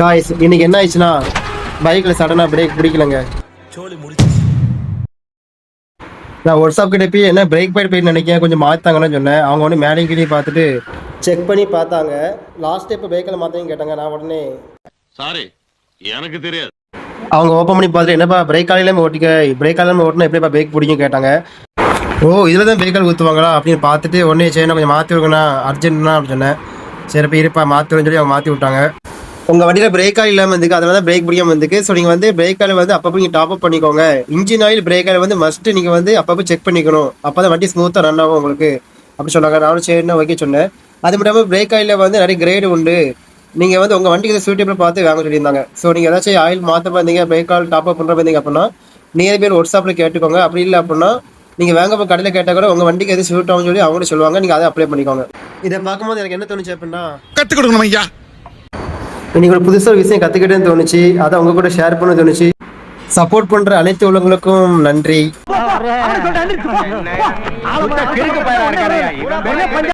Guys இன்னைக்கு என்ன ஆயிடுச்சுன்னா பைக்கில் சடனாக பிரேக் பிடிக்கலங்க. நான் வாட்ஸ்அப் கிட்ட போய் என்ன பிரேக் போய் நினைக்கிறேன், கொஞ்சம் மாற்றாங்கன்னு சொன்னேன். அவங்க ஒன்று மேலே கீழே பார்த்துட்டு செக் பண்ணி பார்த்தாங்க. லாஸ்ட் ஸ்டெப் பிரேக்கில் மாற்றேன்னு கேட்டாங்க. நான் உடனே சாரி எனக்கு தெரியாது. அவங்க ஓப்பன் பண்ணி பார்த்துட்டு என்னப்பா பிரேக் காலையிலேயே ஓட்டிக்க, பிரேக் காலையில் ஓட்டினா எப்படிப்பா பிரேக் பிடிக்கும் கேட்டாங்க. ஓ இதில் தான் பிரேக் கால் ஊற்றுவாங்களா அப்படின்னு பார்த்துட்டு உடனே சரி நான் கொஞ்சம் மாற்றி விடுங்கண்ணா அர்ஜென்ட்னா அப்படின்னு சொன்னேன். சரி இப்போ இருப்பா மாற்றி விடுன்னு சொல்லி அவங்க மாற்றி விட்டாங்க. உங்கள் வண்டியில் பிரேக் ஆயில் இல்லாமல் இருந்துக்கு, அதில் தான் பிரேக் பிடிக்காமல் இருந்துக்கு. ஸோ நீங்கள் வந்து பிரேக் ஆயில் வந்து அப்பப்போ நீங்கள் டாப் அப் பண்ணிக்கோங்க. இன்ஜின் ஆயில் பிரேக் ஆயில் வந்து மஸ்ட்டு நீங்கள் வந்து அப்பப்போ செக் பண்ணிக்கணும். அப்போ தான் வண்டி ஸ்மூத்தாக ரன் ஆகும் உங்களுக்கு அப்படி சொன்னாங்க. நானும் சரின்னு ஓகே சொன்னேன். அது மட்டும் இல்லாமல் பிரேக் ஆயிலில் வந்து நிறைய கிரேடு உண்டு. நீங்கள் வந்து உங்கள் வண்டிக்கு சூட்டபிள் பார்த்து வாங்க சொல்லியிருந்தாங்க. ஸோ நீங்கள் ஏதாச்சும் ஆயில் மாற்ற பார்த்தீங்க, பிரேக் ஆயில் டாப் அப் பண்ணுற பார்த்தீங்க அப்படின்னா நியர் பேர் வாட்ஸ்அப்பில் கேட்டுக்கோங்க. அப்படி இல்லை அப்படின்னா நீங்கள் வாங்க போய் கடையில் கேட்டால் கூட உங்கள் வண்டிக்கு எது சூட் ஆகும்னு சொல்லி அவங்களே சொல்லுவாங்க. நீங்கள் அதை அப்ளை பண்ணிக்கோங்க. இதை பார்க்கும்போது எனக்கு என்ன தோணுச்சு அப்படின்னா, கற்றுக் கொடுக்கணும் ஐயா. இன்னைக்கு ஒரு புதுசாக விஷயம் கற்றுக்கிட்டேன்னு தோணுச்சு. அதை அவங்க கூட ஷேர் பண்ண தோணுச்சு. சப்போர்ட் பண்ணுற அனைத்து உள்ளவங்களுக்கும் நன்றி.